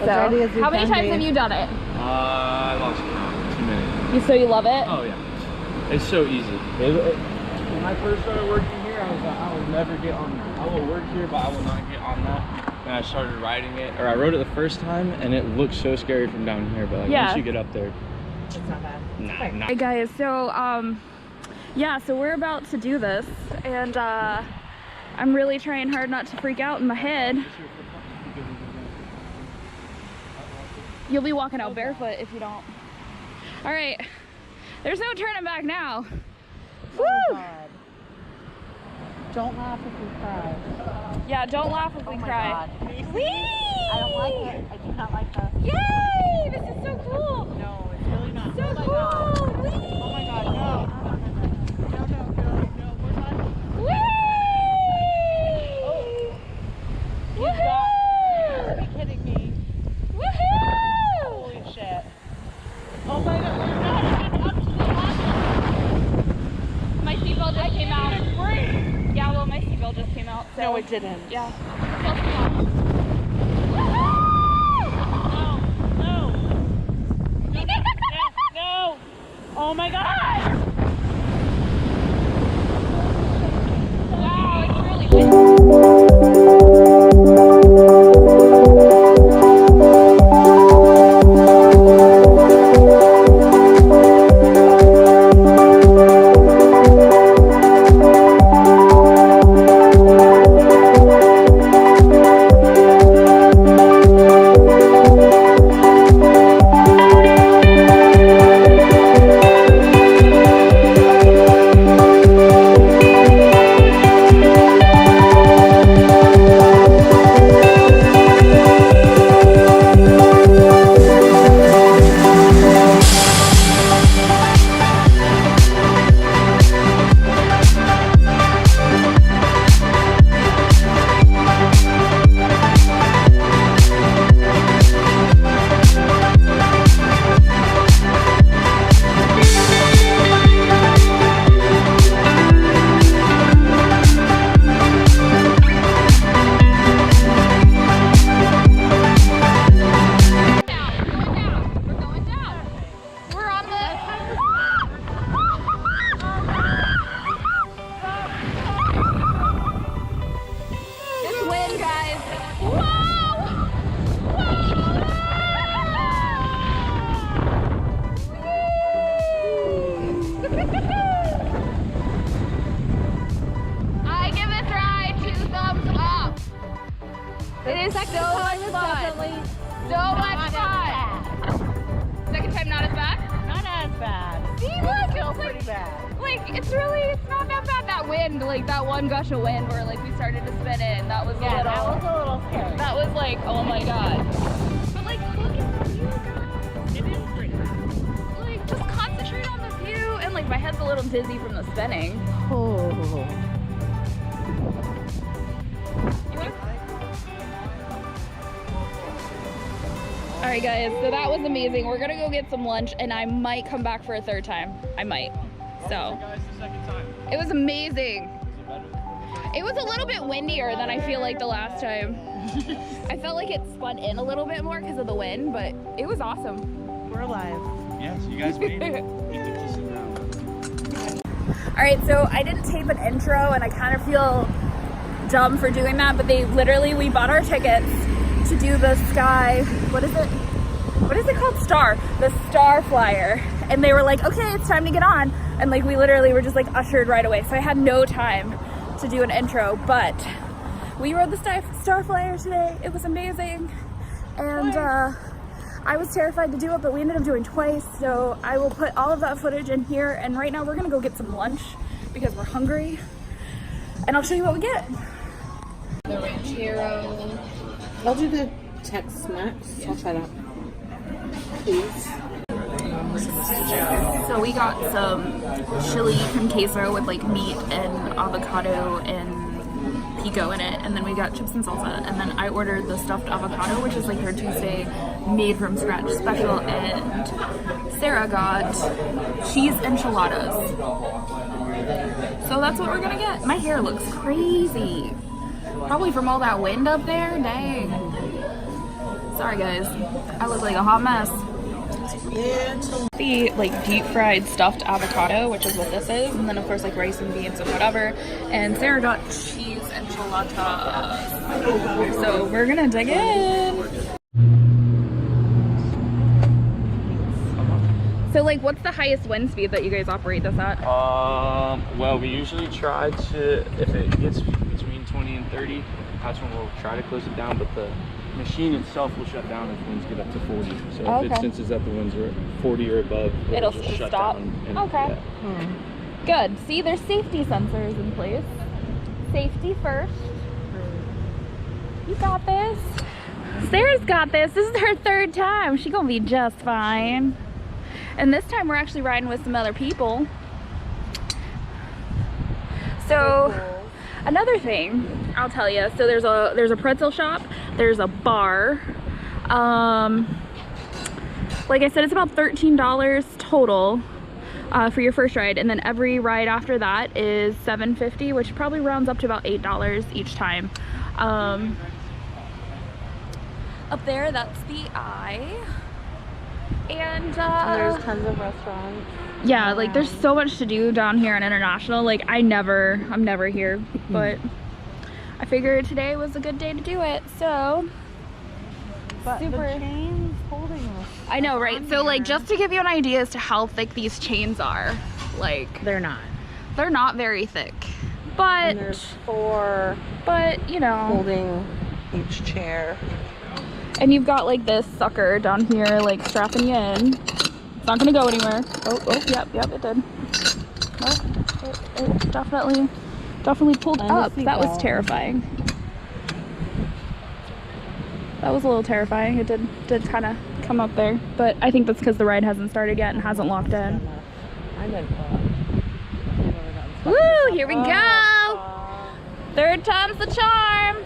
So, how many times have you done it? I lost count. Too many. So you love it? Oh yeah, it's so easy. When I first started working here, I was like, I will never get on that. I will work here, but I will not get on that. And I started riding it, or I rode it the first time, and it looked so scary from down here. But like once you get up there, it's not bad. Nah. Hey guys, so yeah, so we're about to do this, and I'm really trying hard not to freak out in my head. You'll be walking out barefoot if you don't. All right, there's no turning back now. Woo! Oh God. Don't laugh if we cry. Yeah, don't laugh if we cry. God. Whee! I don't like it. I do not like that. Yay! This is so cool. No, it's really not. So Oh my cool. God. Whee! Oh my God, no. No. More time. Whee! Oh. Woohoo! Are you kidding me? Woohoo! Holy shit. Oh my God, we're not even up to the bottom. My seatbelt just came out. Even breathe. Yeah, well, my seatbelt just came out. So. No, it didn't. Yeah. No. Oh my God. Wow, it's really windy. It is so much fun. So much fun. Second time not as bad? Not as bad. See, look, Still it's pretty bad. Like, it's not that bad. That wind, like that one gush of wind where like we started to spin in, that was Yeah, that was a little scary. That was like, oh my God. But like, look at the view, guys. It is pretty bad. Like, just concentrate on the view. And like, my head's a little dizzy from the spinning. Oh. Alright guys, so that was amazing. We're gonna go get some lunch and I might come back for a third time. I might. So it was amazing. It was a little bit windier than I feel like the last time. I felt like it spun in a little bit more because of the wind, but it was awesome. We're alive. Yes, you guys made it. You get to sit down. Alright, so I didn't tape an intro and I kind of feel dumb for doing that, but we bought our tickets to do the sky, what is it called? The Star Flyer. And they were like, okay, it's time to get on. And like, we literally were just like ushered right away. So I had no time to do an intro, but we rode the Star Flyer today. It was amazing. And I was terrified to do it, but we ended up doing twice. So I will put all of that footage in here. And right now we're gonna go get some lunch because we're hungry. And I'll show you what we get. The ranchero. I'll do the Tex-Mex. I'll try that. Please. So we got some chili con queso with like meat and avocado and pico in it, and then we got chips and salsa, and then I ordered the stuffed avocado, which is like their Tuesday made from scratch special, and Sarah got cheese enchiladas. So that's what we're gonna get. My hair looks crazy. Probably from all that wind up there, dang. Sorry guys, I look like a hot mess. The like deep fried stuffed avocado, which is what this is, and then of course like rice and beans and whatever. And Sarah got cheese enchiladas. So we're gonna dig in. So like, what's the highest wind speed that you guys operate this at? Well, we usually try to, if it gets between 20 and 30, that's when we'll try to close it down, but the machine itself will shut down if winds get up to 40. So if it senses that the winds are 40 or above, it'll just shut stop. down. And, okay. Yeah. Good. See, there's safety sensors in place. Safety first. You got this. Sarah's got this. This is her 3rd time. She's gonna be just fine. And this time we're actually riding with some other people. So another thing I'll tell you, so there's a pretzel shop, there's a bar. Like I said, it's about $13 total for your first ride, and then every ride after that is $7.50, which probably rounds up to about $8 each time. Up there, that's the eye. And there's tons of restaurants. Yeah, like there's so much to do down here in International. Like I'm never here, but I figured today was a good day to do it. So But the chain's holding us. I know, right? So like, just to give you an idea as to how thick these chains are, like They're not very thick, but And there's 4 but you know, holding each chair. and you've got like this sucker down here like strapping you in. It's not gonna go anywhere. Oh, yep, it did. Oh, it definitely pulled up. That was terrifying. That was a little terrifying. It did kind of come up there, but I think that's because the ride hasn't started yet and hasn't locked in. Woo! Here we go. 3rd time's the charm.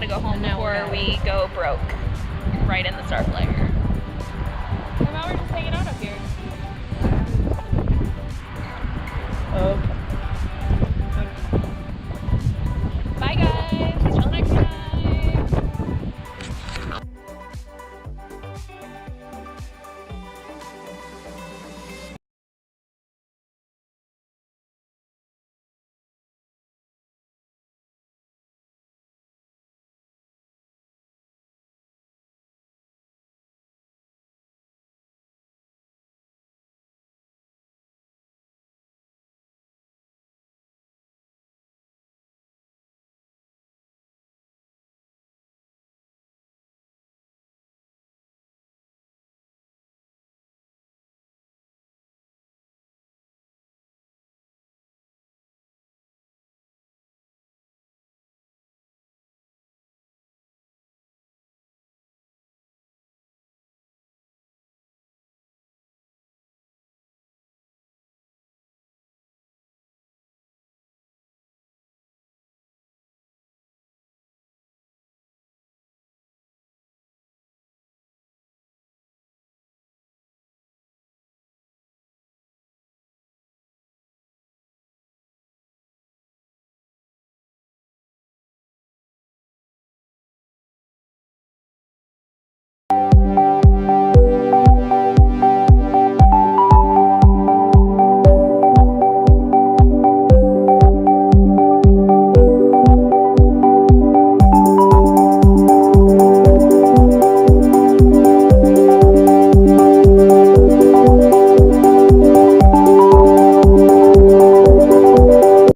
Go home before we go broke right in the start flag.